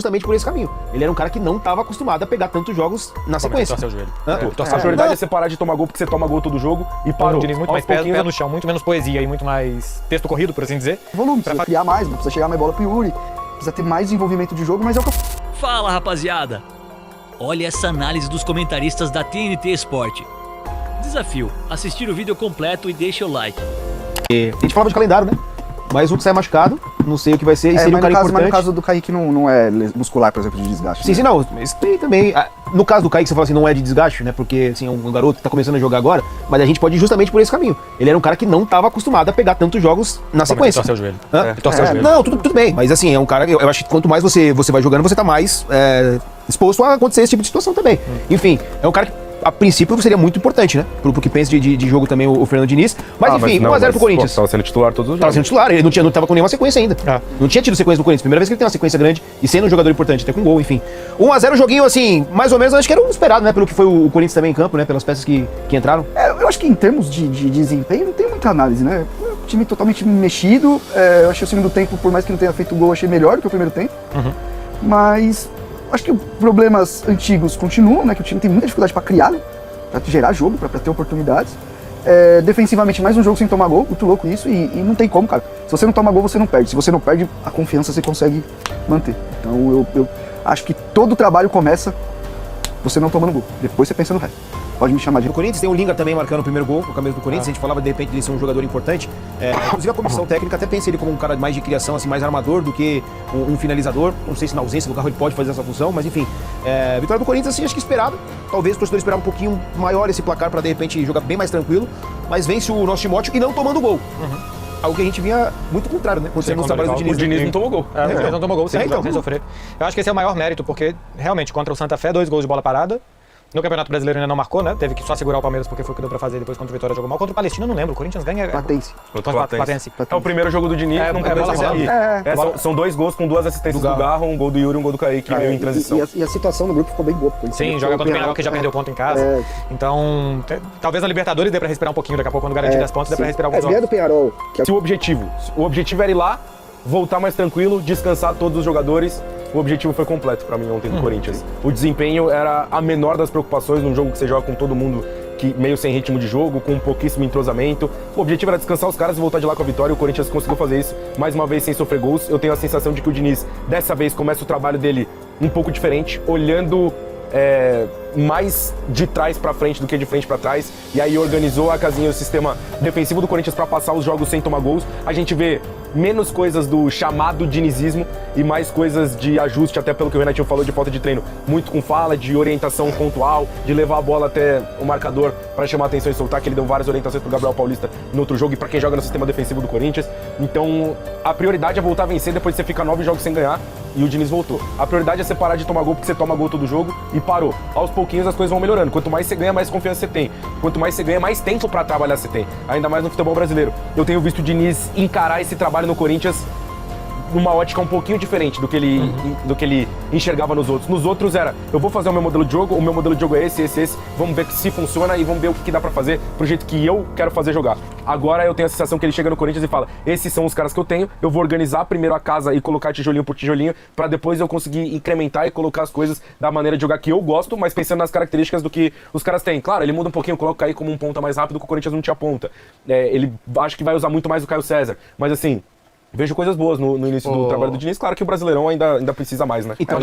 justamente por esse caminho. Ele era um cara que não estava acostumado a pegar tantos jogos na sequência. Torcer o joelho. A prioridade é você parar de tomar gol porque você toma gol todo jogo e parou. O Diniz muito mais pé no chão, muito menos poesia e muito mais texto corrido, por assim dizer. Volume, precisa criar mais, precisa chegar mais bola pro Yuri, precisa ter mais desenvolvimento de jogo, mas é o que eu... Fala, rapaziada! Olha essa análise dos comentaristas da TNT Sport. Desafio, assistir o vídeo completo e deixa o like. A gente falava de calendário, né? Mas o que sai machucado, não sei o que vai ser, e seria um cara importante. Mas no caso do Kaique não é muscular, por exemplo, de desgaste. Sim, não, mas tem também... No caso do Kaique, você fala assim, não é de desgaste, né? Porque, assim, é um garoto que tá começando a jogar agora, mas a gente pode ir justamente por esse caminho. Ele era um cara que não tava acostumado a pegar tantos jogos na sequência. Torcer o joelho. Torcer o joelho. Não, tudo bem, mas assim, é um cara... Eu acho que quanto mais você vai jogando, você tá mais exposto a acontecer esse tipo de situação também. Enfim, é um cara que, a princípio, seria muito importante, né? Pro que pensa de jogo também o Fernando Diniz. Mas enfim, 1x0 pro Corinthians. Tava sendo titular todos os jogos. Tava sendo titular, ele não tava com nenhuma sequência ainda. Não tinha tido sequência no Corinthians. Primeira vez que ele tem uma sequência grande e sendo um jogador importante, até com gol, enfim. 1x0, joguinho assim, mais ou menos, acho que era um esperado, né? Pelo que foi o Corinthians também em campo, né? Pelas peças que entraram. Eu acho que em termos de desempenho não tem muita análise, né? O time totalmente mexido. Eu achei o segundo tempo, por mais que não tenha feito gol, achei melhor do que o primeiro tempo. Mas acho que problemas antigos continuam, né? Que o time tem muita dificuldade pra criar, né? Pra gerar jogo, pra ter oportunidades. Defensivamente, mais um jogo sem tomar gol, muito louco isso, e não tem como, cara. Se você não toma gol, você não perde. Se você não perde, a confiança você consegue manter. Então eu acho que todo o trabalho começa você não tomando gol. Depois você pensa no resto. Pode me chamar de... No Corinthians tem o Lingard também marcando o primeiro gol, com a camisa do Corinthians. A gente falava de repente de ser um jogador importante. Inclusive a comissão técnica até pensa ele como um cara mais de criação, assim, mais armador do que um finalizador. Não sei se na ausência do carro ele pode fazer essa função, mas enfim. Vitória do Corinthians, assim, acho que esperado. Talvez o torcedor esperava um pouquinho maior esse placar para de repente jogar bem mais tranquilo. Mas vence o nosso Timóteo e não tomando gol. Algo que a gente vinha muito contrário, né? Quando trabalho do Diniz. O Diniz não tomou gol. O Diniz não tomou gol, sem sofrer. Eu acho que esse é o maior mérito, porque realmente contra o Santa Fé, 2 gols de bola parada. No Campeonato Brasileiro ainda não marcou, né? Teve que só segurar o Palmeiras porque foi o que deu pra fazer depois contra o Vitória jogou mal. Contra o Palestino, não lembro. O Corinthians ganha... Platense. Platense. É o primeiro jogo do Diniz. São 2 gols com 2 assistências do Garro, um gol do Yuri e um gol do Kaique, meio em transição. E a situação do grupo ficou bem boa. Sim, joga contra o Penharol, que já perdeu ponto em casa. Então, talvez na Libertadores dê pra respirar um pouquinho daqui a pouco, quando garantir 10 pontos, dê pra respirar alguns jogos. Do Penharol. Se o objetivo era ir lá, voltar mais tranquilo, descansar todos os jogadores, o objetivo foi completo pra mim ontem do Corinthians. O desempenho era a menor das preocupações num jogo que você joga com todo mundo meio sem ritmo de jogo, com pouquíssimo entrosamento. O objetivo era descansar os caras e voltar de lá com a vitória. O Corinthians conseguiu fazer isso, mais uma vez sem sofrer gols. Eu tenho a sensação de que o Diniz, dessa vez, começa o trabalho dele um pouco diferente, olhando mais de trás pra frente do que de frente pra trás, e aí organizou a casinha, o sistema defensivo do Corinthians pra passar os jogos sem tomar gols. A gente vê menos coisas do chamado dinizismo e mais coisas de ajuste, até pelo que o Renatinho falou, de falta de treino, muito com fala, de orientação pontual, de levar a bola até o marcador pra chamar a atenção e soltar, que ele deu várias orientações pro Gabriel Paulista no outro jogo e pra quem joga no sistema defensivo do Corinthians. Então a prioridade é voltar a vencer depois de você ficar 9 jogos sem ganhar, e o Diniz voltou. A prioridade é você parar de tomar gol porque você toma gol todo jogo e parou. Aos pouquinhos as coisas vão melhorando. Quanto mais você ganha, mais confiança você tem. Quanto mais você ganha, mais tempo pra trabalhar você tem. Ainda mais no futebol brasileiro. Eu tenho visto o Diniz encarar esse trabalho no Corinthians numa ótica um pouquinho diferente do que ele enxergava nos outros. Nos outros era, eu vou fazer o meu modelo de jogo, o meu modelo de jogo é esse, vamos ver se funciona e vamos ver o que dá pra fazer pro jeito que eu quero fazer jogar. Agora eu tenho a sensação que ele chega no Corinthians e fala, esses são os caras que eu tenho, eu vou organizar primeiro a casa e colocar tijolinho por tijolinho, pra depois eu conseguir incrementar e colocar as coisas da maneira de jogar que eu gosto, mas pensando nas características do que os caras têm. Claro, ele muda um pouquinho, coloca aí como um ponta mais rápido, que o Corinthians não tinha ponta. Ele acho que vai usar muito mais o Caio César, mas assim, vejo coisas boas no início do trabalho do Diniz. Claro que o Brasileirão ainda precisa mais, né? Então,